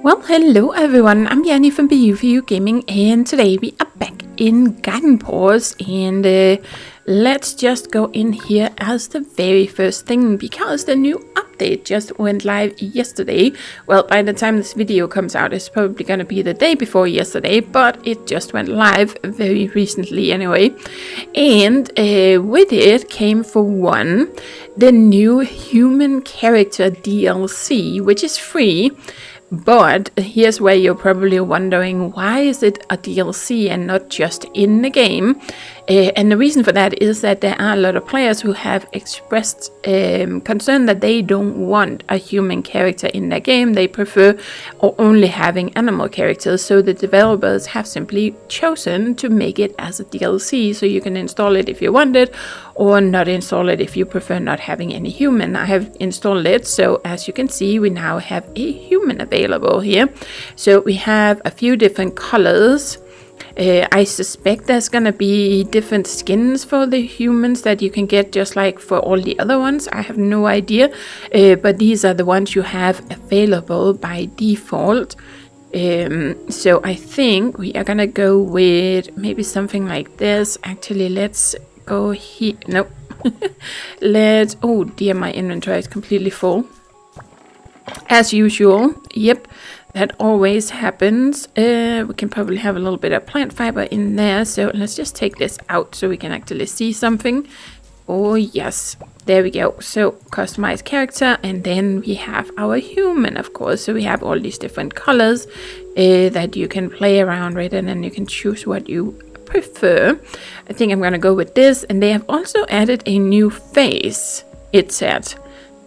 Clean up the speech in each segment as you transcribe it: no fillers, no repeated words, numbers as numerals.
Well, hello everyone, I'm Yanni from BU Gaming, and today we are back in Paws, and let's just go in here as the very first thing, because the new update just went live yesterday. Well, by the time this video comes out, it's probably going to be the day before yesterday, but it just went live very recently anyway. And with it came, for one, the new human character DLC, which is free. But here's where you're probably wondering, why is it a DLC and not just in the game? And the reason for that is that there are a lot of players who have expressed concern that they don't want a human character in their game. They prefer only having animal characters. So the developers have simply chosen to make it as a DLC, so you can install it if you want it, or not install it if you prefer not having any human. I have installed it, so as you can see, we now have a human available here. So we have a few different colors. I suspect there's gonna be different skins for the humans that you can get, just like for all the other ones. I have no idea, but these are the ones you have available by default. So I think we are gonna go with maybe something like this. Actually, let's go here. Nope. Let's, oh dear, my inventory is completely full as usual. Yep, that always happens. We can probably have a little bit of plant fiber in there, so let's just take this out so we can actually see something. Oh yes, there we go. So customize character, and then we have our human, of course. So we have all these different colors that you can play around with, and then you can choose what you prefer. I think I'm gonna go with this. And they have also added a new face, it said.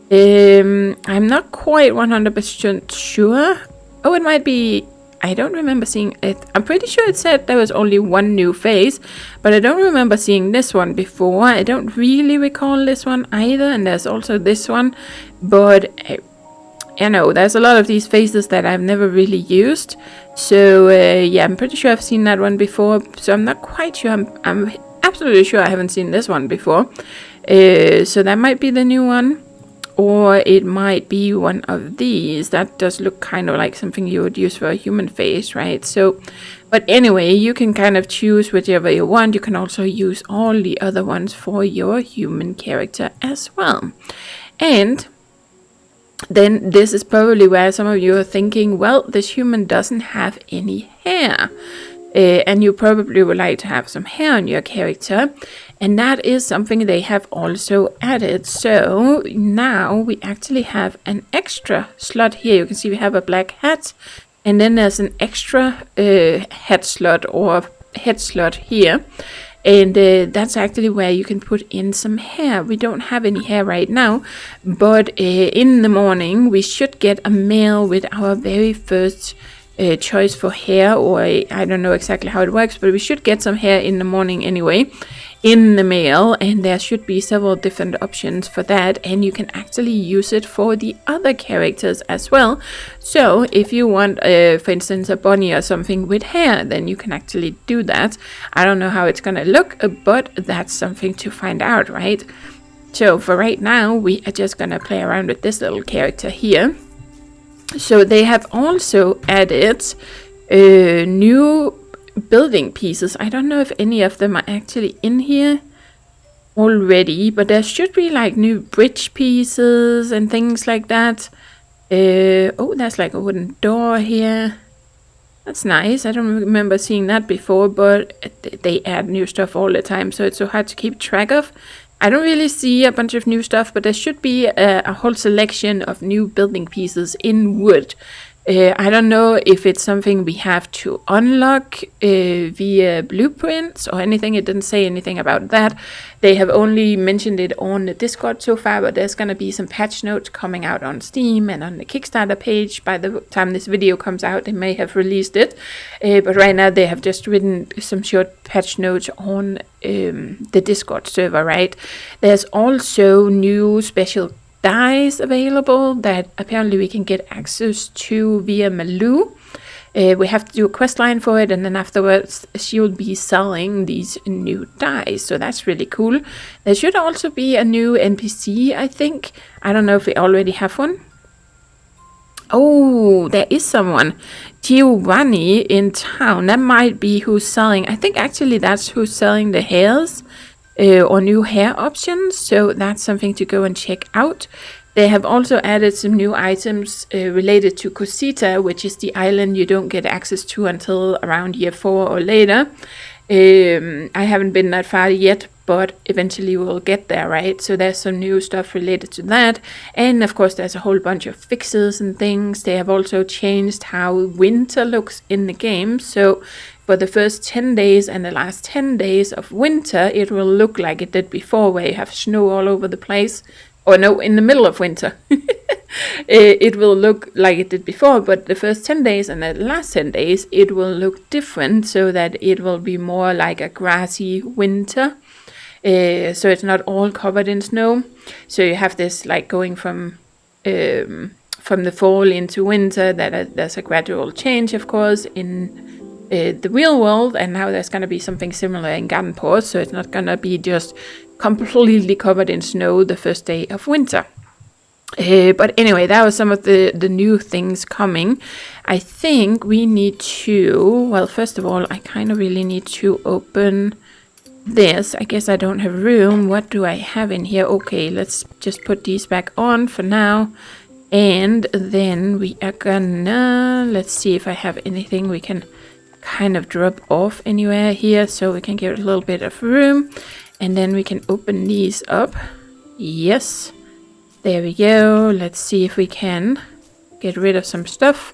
I'm not quite 100% sure. Oh, it might be, I don't remember seeing it. I'm pretty sure it said there was only one new face, but I don't remember seeing this one before. I don't really recall this one either, and there's also this one, but you know, there's a lot of these faces that I've never really used. So yeah, I'm pretty sure I've seen that one before, so I'm not quite sure. I'm absolutely sure I haven't seen this one before. So that might be the new one. Or it might be one of these. That does look kind of like something you would use for a human face, right? So, but anyway, you can kind of choose whichever you want. You can also use all the other ones for your human character as well. And then this is probably where some of you are thinking, well, this human doesn't have any hair. And you probably would like to have some hair on your character. And that is something they have also added. So now we actually have an extra slot here. You can see we have a black hat, and then there's an extra hat slot or head slot here. And that's actually where you can put in some hair. We don't have any hair right now, but in the morning we should get a mail with our very first choice for hair, or I don't know exactly how it works, but we should get some hair in the morning anyway in the mail, and there should be several different options for that, and you can actually use it for the other characters as well. So if you want for instance a bunny or something with hair, then you can actually do that. I don't know how it's gonna look, but that's something to find out, right? So for right now we are just gonna play around with this little character here. So they have also added new building pieces. I don't know if any of them are actually in here already, but there should be like new bridge pieces and things like that. Oh, there's like a wooden door here. That's nice. I don't remember seeing that before, but they add new stuff all the time, so it's so hard to keep track of. I don't really see a bunch of new stuff, but there should be a whole selection of new building pieces in wood. I don't know if it's something we have to unlock via blueprints or anything. It didn't say anything about that. They have only mentioned it on the Discord so far, but there's going to be some patch notes coming out on Steam and on the Kickstarter page. By the time this video comes out, they may have released it. But right now they have just written some short patch notes on the Discord server, right? There's also new special dice available that apparently we can get access to via Malou. We have to do a quest line for it, and then afterwards she'll be selling these new dice, so that's really cool. There should also be a new NPC, I think. I don't know if we already have one. Oh, there is someone. Giovanni in town. That might be who's selling. I think actually that's who's selling the hairs or new hair options. So that's something to go and check out. They have also added some new items related to Cosita, which is the island you don't get access to until around year 4 or later. I haven't been that far yet, but eventually we'll get there, right? So there's some new stuff related to that. And of course, there's a whole bunch of fixes and things. They have also changed how winter looks in the game. So for the first 10 days and the last 10 days of winter, it will look like it did before, where you have snow all over the place. Or no, in the middle of winter. It will look like it did before, but the first 10 days and the last 10 days, it will look different, so that it will be more like a grassy winter. So it's not all covered in snow. So you have this like going from the fall into winter, that there's a gradual change, of course, in the real world, and now there's going to be something similar in Garden Paws, so it's not going to be just completely covered in snow the first day of winter. But anyway, that was some of the new things coming. I think we need to, well, first of all, I kind of really need to open this. I guess I don't have room. What do I have in here? Okay, let's just put these back on for now. And then we are gonna, let's see if I have anything we can kind of drop off anywhere here, so we can give it a little bit of room. And then we can open these up. Yes. There we go. Let's see if we can get rid of some stuff.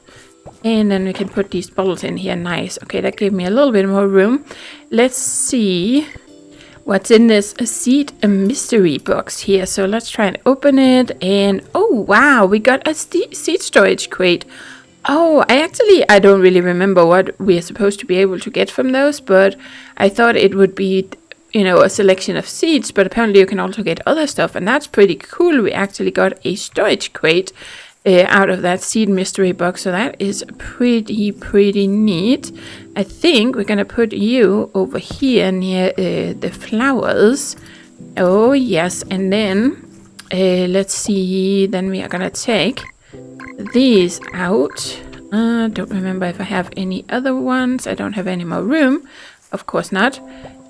And then we can put these bottles in here. Nice. Okay, that gave me a little bit more room. Let's see what's in this seed mystery box here. So let's try and open it. And oh, wow, we got a seed storage crate. Oh, I don't really remember what we are supposed to be able to get from those, but I thought it would be, you know, a selection of seeds, but apparently you can also get other stuff, and that's pretty cool. We actually got a storage crate out of that seed mystery box, so that is pretty neat. I think we're gonna put you over here near the flowers. Oh yes, and then let's see, then we are gonna take these out. Don't remember if I have any other ones. I don't have any more room, of course not.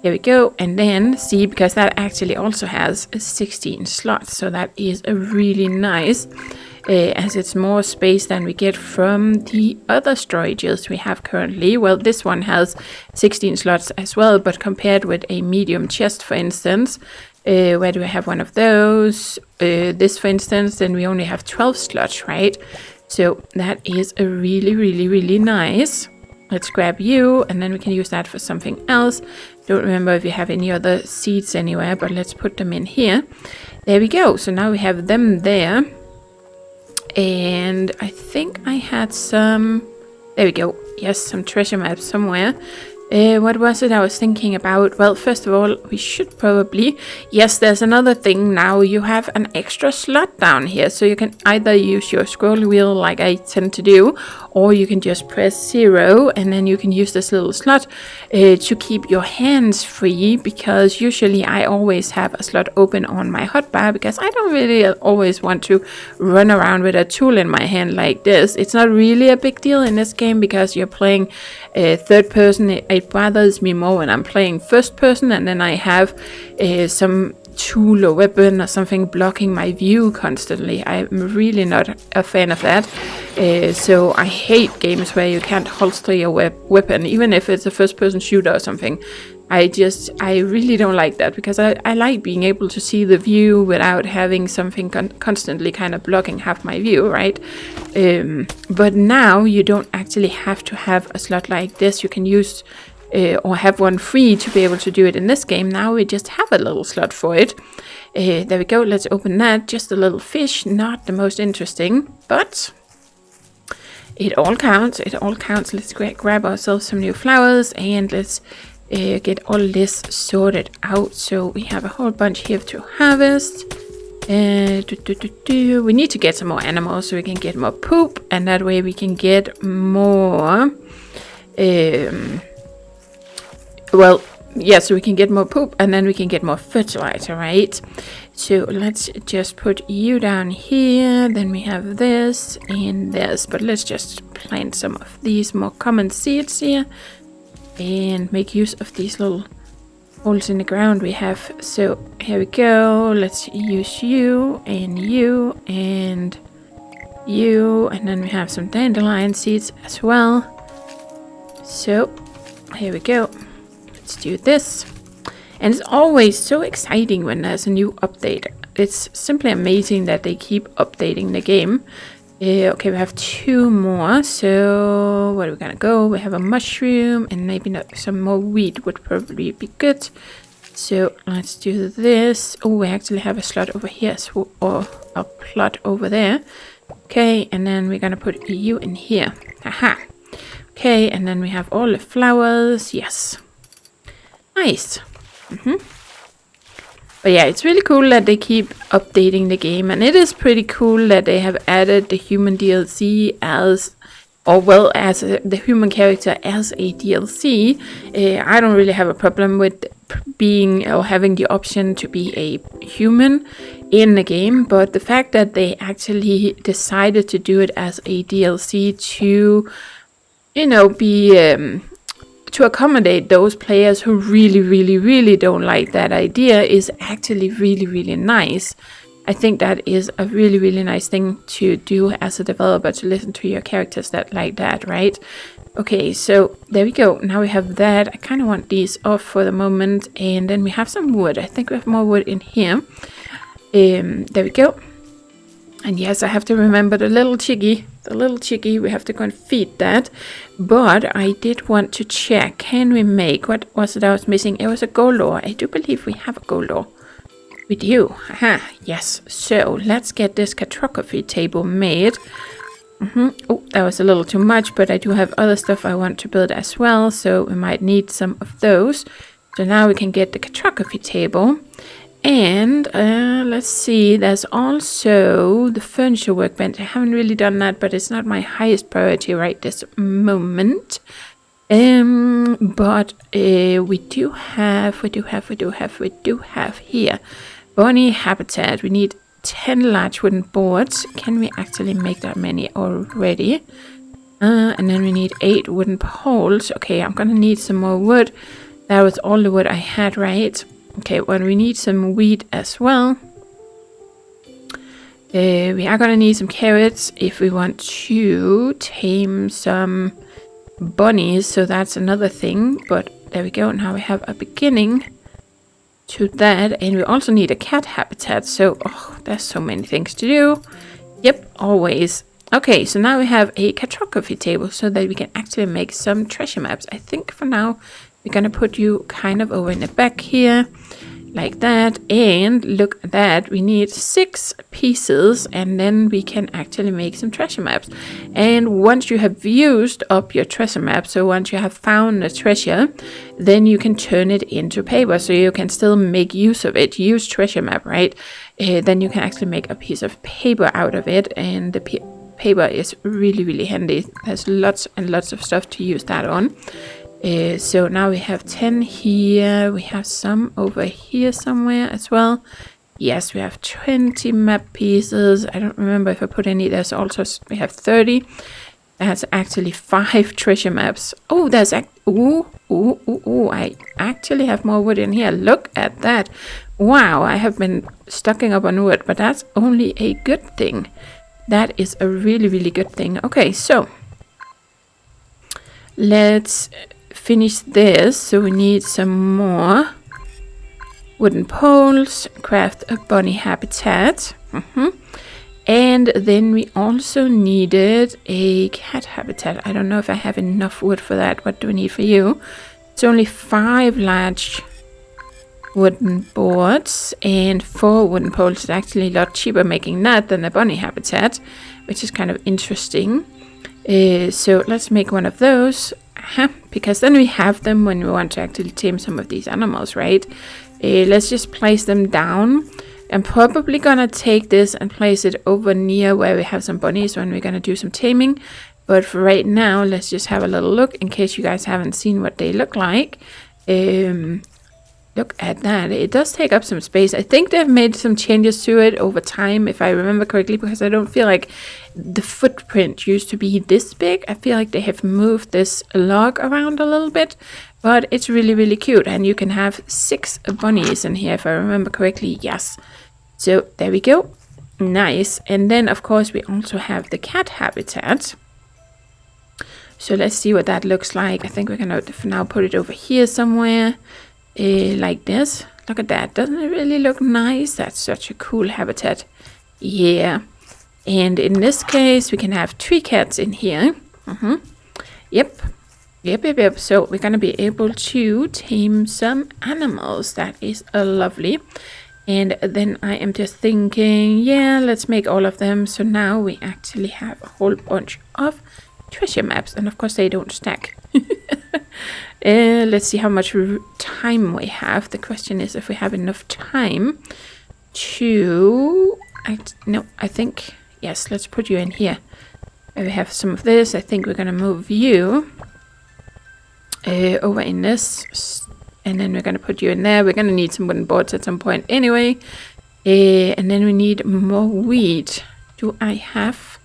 Here we go, and then see, because that actually also has 16 slots, so that is a really nice, as it's more space than we get from the other storages we have currently. Well, this one has 16 slots as well, but compared with a medium chest, for instance, where do I have one of those? This, for instance, then we only have 12 slots, right? So that is a really nice. Let's grab you, and then we can use that for something else. Don't remember if you have any other seeds anywhere, but let's put them in here. There we go. So now we have them there. And I think I had some... There we go. Yes, some treasure maps somewhere. What was it I was thinking about? Well, first of all, we should probably... Yes, there's another thing now. You have an extra slot down here. So you can either use your scroll wheel like I tend to do, or you can just press 0 and then you can use this little slot to keep your hands free, because usually I always have a slot open on my hotbar because I don't really always want to run around with a tool in my hand like this. It's not really a big deal in this game because you're playing third person. It bothers me more when I'm playing first person and then I have some tool or weapon or something blocking my view constantly. I'm really not a fan of that. So I hate games where you can't holster your weapon, even if it's a first person shooter or something. I really don't like that, because I like being able to see the view without having something constantly kind of blocking half my view, right? But now you don't actually have to have a slot like this. You can use or have one free to be able to do it in this game. Now we just have a little slot for it. There we go. Let's open that. Just a little fish, not the most interesting, but it all counts. It all counts. Let's grab ourselves some new flowers and let's get all this sorted out. So we have a whole bunch here to harvest. We need to get some more animals so we can get more poop, and that way we can get more yeah, so we can get more poop and then we can get more fertilizer, right? So let's just put you down here. Then we have this and this, but let's just plant some of these more common seeds here and make use of these little holes in the ground we have. So here we go. Let's use you and you and you, and then we have some dandelion seeds as well. So here we go. Let's do this. And it's always so exciting when there's a new update. It's simply amazing that they keep updating the game. Okay, we have 2 more. So where are we gonna go? We have a mushroom and maybe some more wheat would probably be good. So let's do this. Oh, we actually have a slot over here, so, or a plot over there. Okay, and then we're gonna put you in here. Haha. Okay, and then we have all the flowers. Yes. Nice. But yeah, it's really cool that they keep updating the game, and it is pretty cool that they have added the human DLC as, or well, as the human character as a DLC. I don't really have a problem with being or having the option to be a human in the game, but the fact that they actually decided to do it as a DLC to, you know, be to accommodate those players who really don't like that idea is actually really nice. I think that is a really nice thing to do as a developer, to listen to your characters that like that, right? Okay, so there we go. Now we have that. I kind of want these off for the moment, and then we have some wood. I think we have more wood in here. There we go. And yes, I have to remember the little chickie. The little chickie, we have to go and feed that. But I did want to check. Can we make, what was it I was missing? It was a gold ore. I do believe we have a gold ore. We do. Aha, yes. So let's get this cartography table made. Oh, that was a little too much, but I do have other stuff I want to build as well. So we might need some of those. So now we can get the cartography table. And let's see, there's also the furniture workbench. I haven't really done that, but it's not my highest priority right this moment. But we do have here bunny habitat. We need 10 large wooden boards. Can we actually make that many already? And then we need 8 wooden poles. Okay, I'm gonna need some more wood. That was all the wood I had, right? Okay, well, we need some wheat as well. We are gonna need some carrots if we want to tame some bunnies, so that's another thing. But there we go. Now we have a beginning to that, and we also need a cat habitat. So, oh, there's so many things to do. Yep, always. Okay, so now we have a cartography table so that we can actually make some treasure maps. I think for now we're gonna put you kind of over in the back here, like that. And look at that, we need 6 pieces, and then we can actually make some treasure maps. And once you have used up your treasure map, so once you have found the treasure, then you can turn it into paper, so you can still make use of it. Use treasure map, right? Then you can actually make a piece of paper out of it, and the paper is really handy. There's lots and lots of stuff to use that on. So now we have 10 here. We have some over here somewhere as well. Yes, we have 20 map pieces. I don't remember if I put any. There's also, we have 30. That's actually 5 treasure maps. Oh, there's I actually have more wood in here. Look at that. Wow, I have been stocking up on wood, but that's only a good thing. That is a really good thing. Okay, so let's finish this. So we need some more wooden poles, craft a bunny habitat, and then we also needed a cat habitat. I don't know if I have enough wood for that. What do we need for you? It's only 5 large wooden boards and 4 wooden poles. It's actually a lot cheaper making that than a bunny habitat, which is kind of interesting. So let's make one of those. Because then we have them when we want to actually tame some of these animals, right? Let's just place them down. I'm probably gonna take this and place it over near where we have some bunnies when we're gonna do some taming. But for right now, let's just have a little look in case you guys haven't seen what they look like. Look at that. It does take up some space. I think they've made some changes to it over time, if I remember correctly, because I don't feel like the footprint used to be this big. I feel like they have moved this log around a little bit, but it's really, really cute. And you can have 6 bunnies in here, if I remember correctly. Yes. So there we go. Nice. And then, of course, we also have the cat habitat. So let's see what that looks like. I think we're going to, for now, put it over here somewhere. Like this. Look at that. Doesn't it really look nice? That's such a cool habitat. Yeah. And in this case, we can have 3 cats in here. Yep. So we're going to be able to tame some animals. That is lovely. And then I am just thinking, yeah, let's make all of them. So now we actually have a whole bunch of treasure maps. And of course, they don't stack. Let's see how much time we have. The question is if we have enough time to... I think... Yes, let's put you in here. We have some of this. I think we're going to move you over in this. And then we're going to put you in there. We're going to need some wooden boards at some point anyway. And then we need more wheat. Do I have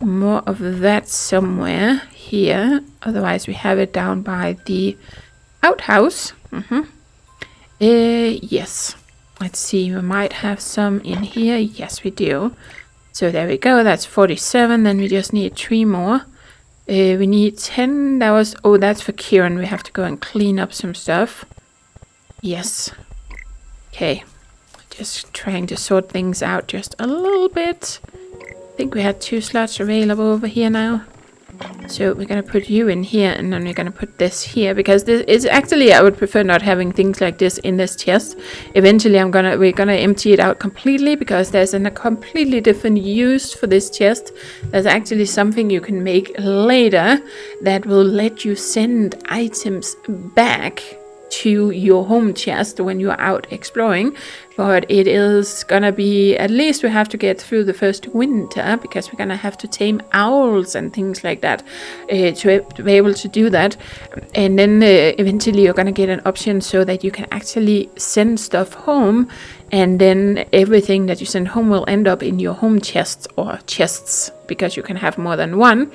more of that somewhere here? Otherwise we have it down by the outhouse. Yes. Let's see. We might have some in here. Yes, we do. So there we go. That's 47. Then we just need 3 more. We need 10. That was... Oh, that's for Kieran. We have to go and clean up some stuff. Yes. Okay. Just trying to sort things out just a little bit. I think we had 2 slots available over here now. So we're going to put you in here, and then we're going to put this here, because this is actually, I would prefer not having things like this in this chest. Eventually we're going to empty it out completely, because there's a completely different use for this chest. There's actually something you can make later that will let you send items back to your home chest when you're out exploring. But it is gonna be, at least we have to get through the first winter, because we're gonna have to tame owls and things like that to be able to do that. And then eventually you're gonna get an option so that you can actually send stuff home, and then everything that you send home will end up in your home chests, or chests, because you can have more than one.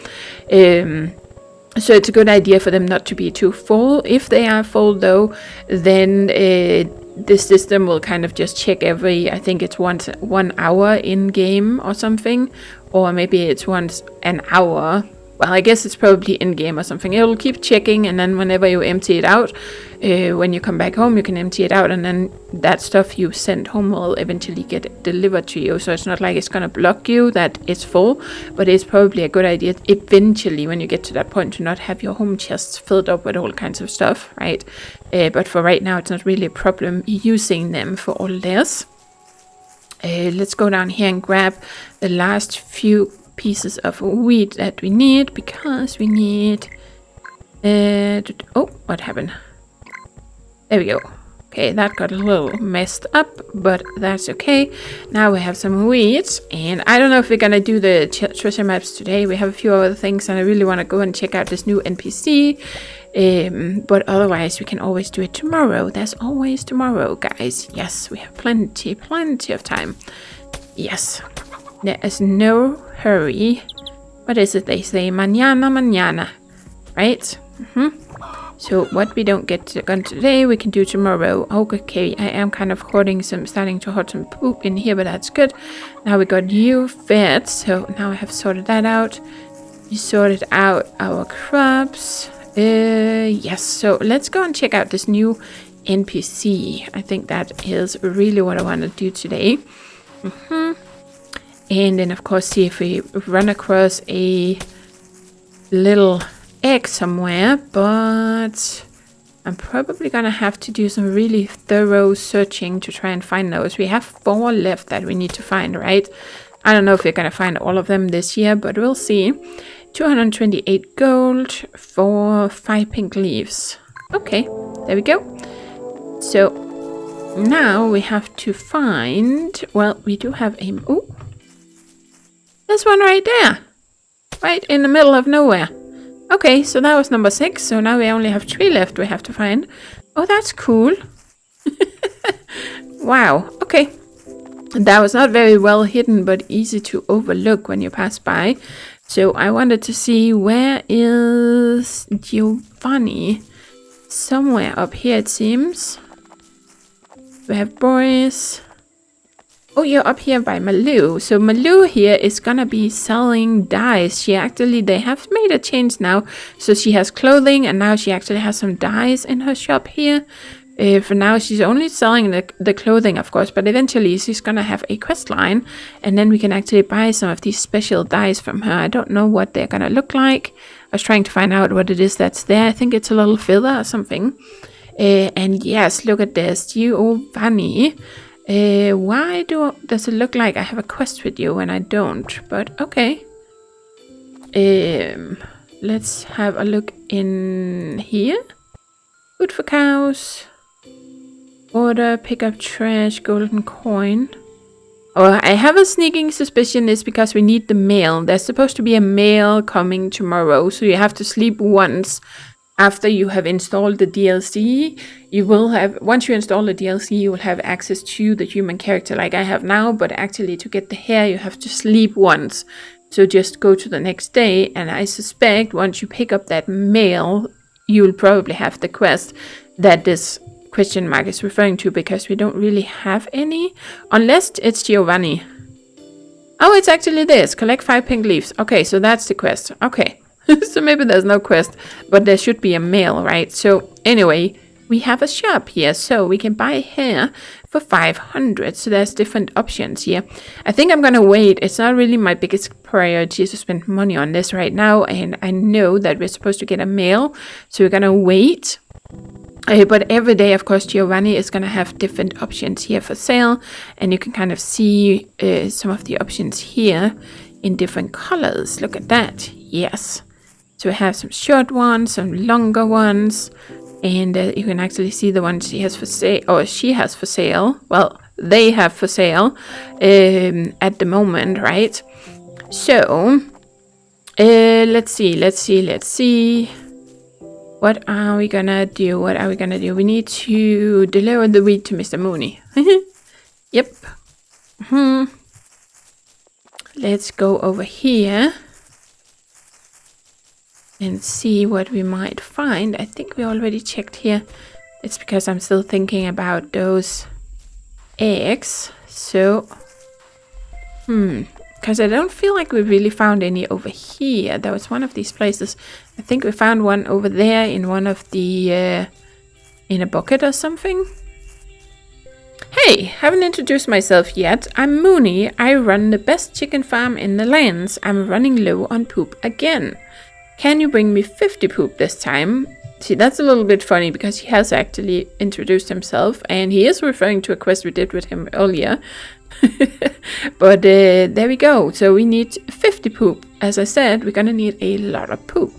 So it's a good idea for them not to be too full. If they are full though, then this system will kind of just check every, I think it's once 1 hour in game or something, or maybe it's once an hour. Well, I guess it's probably in game or something. It'll keep checking, and then whenever you empty it out, when you come back home, you can empty it out, and then that stuff you sent home will eventually get delivered to you. So it's not like it's gonna block you that it's full, but it's probably a good idea eventually, when you get to that point, to not have your home chests filled up with all kinds of stuff, right? But for right now, it's not really a problem using them for all this. Let's go down here and grab the last few pieces of wheat that we need, because we need oh, what happened? There we go. Okay, that got a little messed up, but that's okay. Now we have some wheat, and I don't know if we're gonna do the treasure maps today. We have a few other things, and I really want to go and check out this new NPC. But otherwise we can always do it tomorrow. There's always tomorrow, guys. Yes, we have plenty of time. Yes, there is no hurry. What is it they say? Mañana, right? So what we don't get done today, we can do tomorrow. Okay, I am kind of starting to hoard some poop in here, but that's good. Now we got you fed, so now I have sorted that out. We sorted out our crops. Yes, so let's go and check out this new NPC. I think that is really what I want to do today. And then, of course, see if we run across a little egg somewhere. But I'm probably going to have to do some really thorough searching to try and find those. We have 4 left that we need to find, right? I don't know if we're going to find all of them this year, but we'll see. 228 gold for 5 pink leaves. Okay, there we go. So now we have to find... Well, we do have a... Oh, there's one right there. Right in the middle of nowhere. Okay, so that was number 6. So now we only have 3 left we have to find. Oh, that's cool. Wow, okay. That was not very well hidden, but easy to overlook when you pass by. So I wanted to see, where is Giovanni? Somewhere up here, it seems. We have Boris. Oh, you're up here by Malou. So Malou here is gonna be selling dyes. They have made a change now. So she has clothing, and now she actually has some dyes in her shop here. For now, she's only selling the clothing, of course, but eventually she's gonna have a quest line, and then we can actually buy some of these special dyes from her. I don't know what they're gonna look like. I was trying to find out what it is that's there. I think it's a little feather or something. And yes, look at this, Giovanni. Why does it look like I have a quest with you when I don't? But okay. Let's have a look in here. Food for cows. Order, pick up trash, golden coin. Oh, I have a sneaking suspicion it's because we need the mail. There's supposed to be a mail coming tomorrow, so you have to sleep once. After you have installed the DLC, once you install the DLC, you will have access to the human character like I have now, but actually to get the hair, you have to sleep once. So just go to the next day, and I suspect once you pick up that mail, you will probably have the quest that this question mark is referring to, because we don't really have any, unless it's Giovanni. Oh, it's actually this. Collect 5 pink leaves. Okay, so that's the quest. Okay. So maybe there's no quest, but there should be a mail, right? So anyway, we have a shop here, so we can buy hair for 500. So there's different options here. I think I'm gonna wait. It's not really my biggest priority to spend money on this right now, and I know that we're supposed to get a mail, so we're gonna wait. But every day, of course, Giovanni is going to have different options here for sale, and you can kind of see some of the options here in different colors. Look at that. Yes. So we have some short ones, some longer ones, and you can actually see the ones she has for sale, Well, they have for sale at the moment, right? So let's see. What are we gonna do? We need to deliver the wheat to Mr. Mooney. Yep. Let's go over here and see what we might find. I think we already checked here. It's because I'm still thinking about those eggs. So, because I don't feel like we really found any over here. There was one of these places. I think we found one over there in one of the, in a bucket or something. Hey, haven't introduced myself yet. I'm Mooney. I run the best chicken farm in the lands. I'm running low on poop again. Can you bring me 50 poop this time? See, that's a little bit funny because he has actually introduced himself, and he is referring to a quest we did with him earlier. But there we go. So we need 50 poop. As I said, we're gonna need a lot of poop,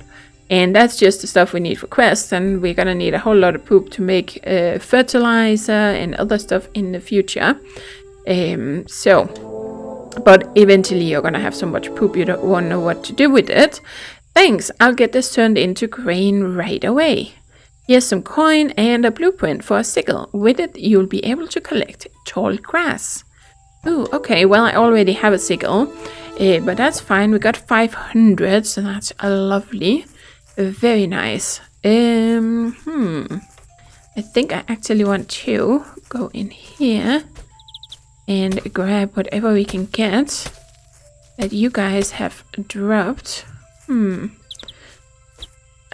and that's just the stuff we need for quests, and we're gonna need a whole lot of poop to make fertilizer and other stuff in the future. But eventually you're gonna have so much poop you don't want to know what to do with it. Thanks, I'll get this turned into grain right away. Here's some coin and a blueprint for a sickle. With it, you'll be able to collect tall grass. Ooh, okay, well, I already have a sickle, but that's fine. We got 500, so that's lovely. Very nice. I think I actually want to go in here and grab whatever we can get that you guys have dropped.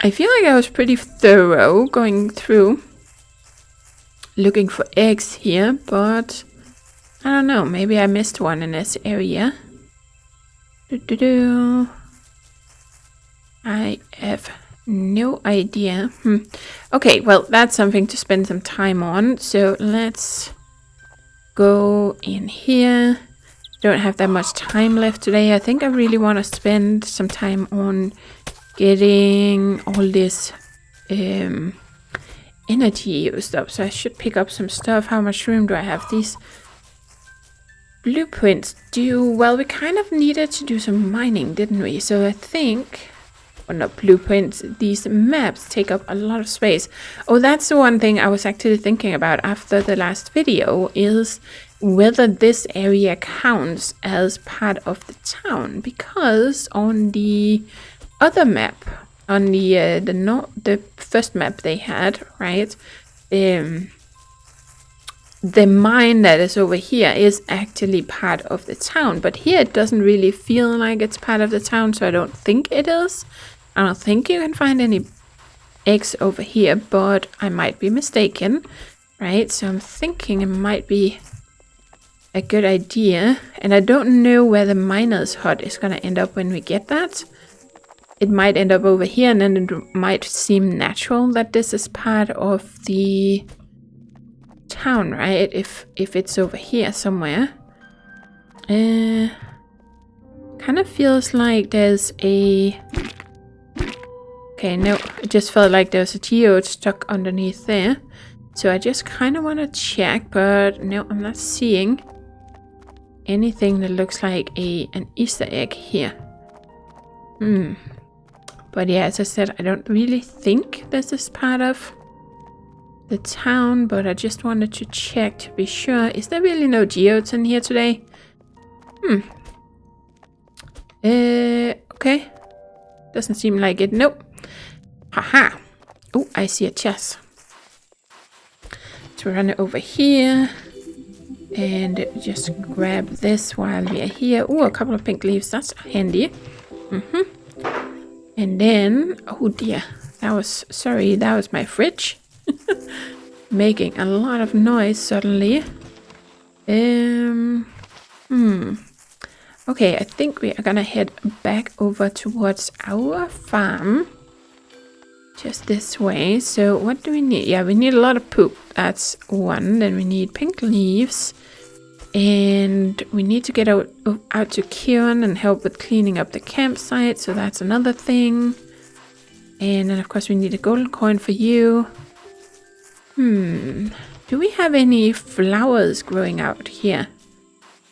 I feel like I was pretty thorough going through looking for eggs here, but I don't know, maybe I missed one in this area. I have no idea. Okay, well, that's something to spend some time on, so let's go in here. Don't have that much time left today. I think I really want to spend some time on getting all this energy used up. So I should pick up some stuff. How much room do I have? These blueprints do... Well, we kind of needed to do some mining, didn't we? So I think or not blueprints, these maps take up a lot of space. Oh, that's the one thing I was actually thinking about after the last video, is whether this area counts as part of the town, because on the other map, on the first map they had, right, the mine that is over here is actually part of the town, but here it doesn't really feel like it's part of the town, so I don't think it is. I don't think you can find any eggs over here, but I might be mistaken, right? So I'm thinking it might be a good idea, and I don't know where the miner's hut is going to end up when we get that. It might end up over here, and then it might seem natural that this is part of the town, right? If it's over here somewhere. Kind of feels like there's a... Okay, no, it just felt like there's a geode stuck underneath there. So I just kind of want to check, but no, I'm not seeing anything that looks like an Easter egg here. But yeah, as I said, I don't really think this is part of the town, but I just wanted to check to be sure. Is there really no geodes in here today? Okay. Doesn't seem like it. Nope. Haha. Oh, I see a chest. So we run it over here and just grab this while we are here. Oh, a couple of pink leaves. That's handy. And then, oh dear, that was my fridge. Making a lot of noise suddenly. Okay, I think we are gonna head back over towards our farm. Just this way. So what do we need? Yeah, we need a lot of poop. That's one. Then we need pink leaves. And we need to get out to Kieran and help with cleaning up the campsite. So that's another thing. And then of course we need a golden coin for you. Do we have any flowers growing out here?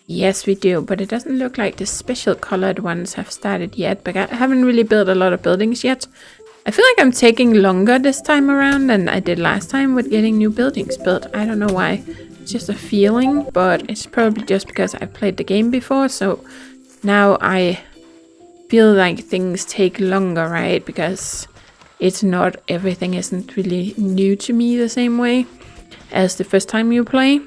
Yes, we do, but it doesn't look like the special colored ones have started yet. But I haven't really built a lot of buildings yet. I feel like I'm taking longer this time around than I did last time with getting new buildings built. I don't know why. It's just a feeling, but it's probably just because I played the game before. So now I feel like things take longer, right? Because it's not, everything isn't really new to me the same way as the first time you play.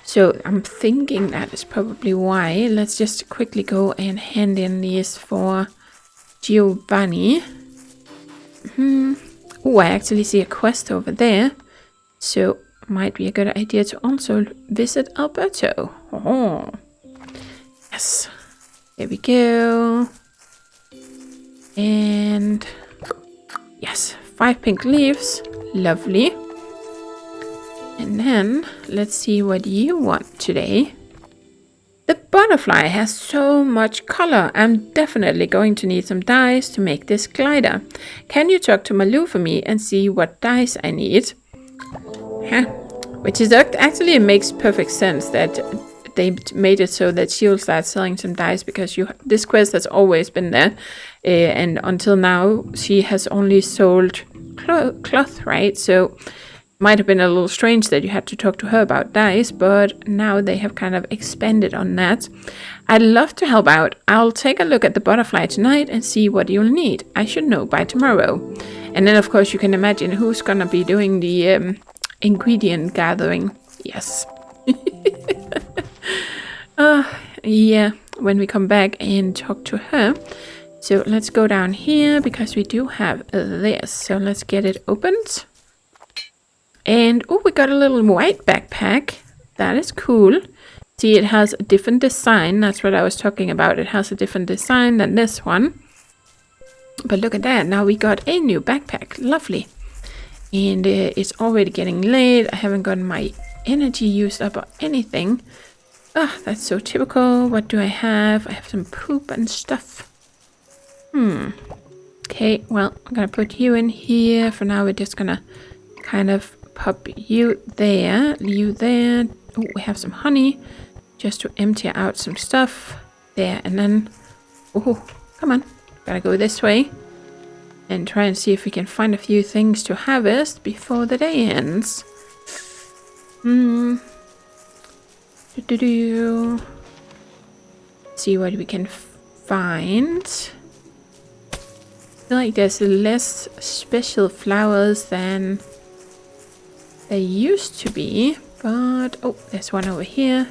So I'm thinking that is probably why. Let's just quickly go and hand in these for Giovanni. Oh, I actually see a quest over there. So might be a good idea to also visit Alberto. Oh, yes. There we go. And yes, 5 pink leaves. Lovely. And then let's see what you want today. The butterfly has so much color. I'm definitely going to need some dyes to make this glider. Can you talk to Malou for me and see what dyes I need? Huh. Which is actually, it makes perfect sense that they made it so that she'll start selling some dyes, because this quest has always been there. And until now, she has only sold cloth, right? So might have been a little strange that you had to talk to her about dyes, but now they have kind of expanded on that. I'd love to help out. I'll take a look at the butterfly tonight and see what you'll need. I should know by tomorrow. And then of course you can imagine who's gonna be doing the ingredient gathering. Yes. Yeah, when we come back and talk to her. So let's go down here because we do have this. So let's get it opened. And oh, we got a little white backpack. That is cool. See, it has a different design. That's what I was talking about. It has a different design than this one. But look at that. Now we got a new backpack. Lovely. And it's already getting late. I haven't gotten my energy used up or anything. Ah, that's so typical. What do I have? I have some poop and stuff. Okay, well, I'm gonna put you in here. For now, we're just gonna kind of pop you there. Oh, we have some honey just to empty out some stuff there. And then, oh, come on, Gotta go this way and try and see if we can find a few things to harvest before the day ends. See what we can find. I feel like there's less special flowers than there used to be, but oh, there's one over here.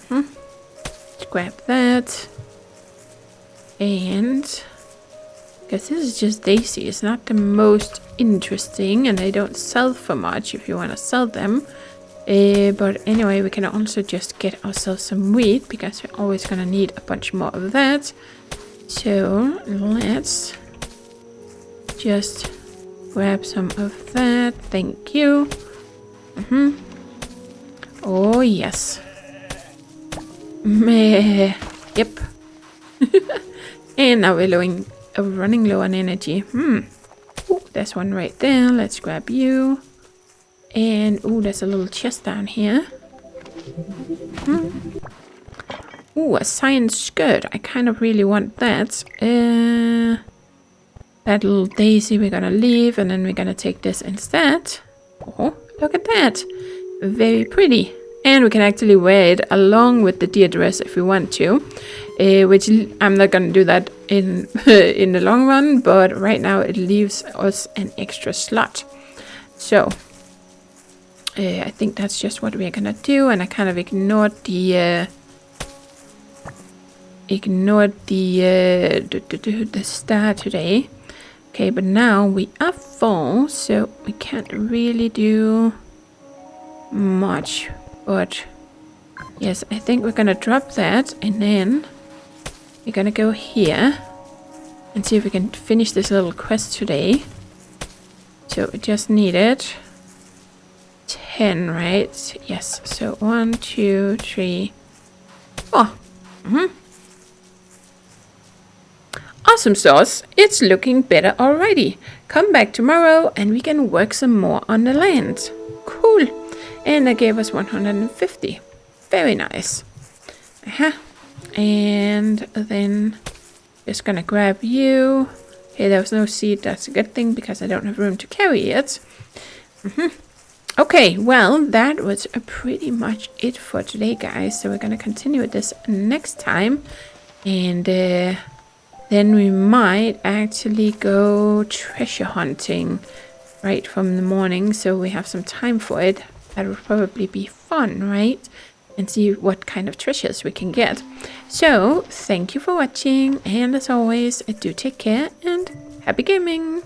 Let's grab that. And because this is just daisy, it's not the most interesting, and they don't sell for much if you want to sell them. But anyway, we can also just get ourselves some wheat, because we're always gonna need a bunch more of that. So let's just grab some of that. Thank you. Oh yes. Meh. Yep. And now we're running low on energy. Ooh, there's one right there. Let's grab you. And ooh, there's a little chest down here. Ooh, a science skirt. I kind of really want that. That little daisy we're gonna leave, and then we're gonna take this instead. Oh, look at that. Very pretty. And we can actually wear it along with the deer dress if we want to. Which I'm not gonna do that in in the long run, but right now it leaves us an extra slot. So I think that's just what we're gonna do, and I kind of ignored the star today. Okay, but now we are full, so we can't really do much. But yes, I think we're gonna drop that, and then we're gonna go here and see if we can finish this little quest today. So we just needed 10, right? Yes. So 1, 2, 3, 4. Awesome sauce. It's looking better already. Come back tomorrow and we can work some more on the land. Cool. And that gave us 150. Very nice. And then just gonna grab you. Okay, there was no seed. That's a good thing because I don't have room to carry it. Okay, well, that was pretty much it for today, guys. So we're gonna continue with this next time. And then we might actually go treasure hunting right from the morning. So we have some time for it. That would probably be fun, right? And see what kind of treasures we can get. So, thank you for watching. And as always, do take care and happy gaming!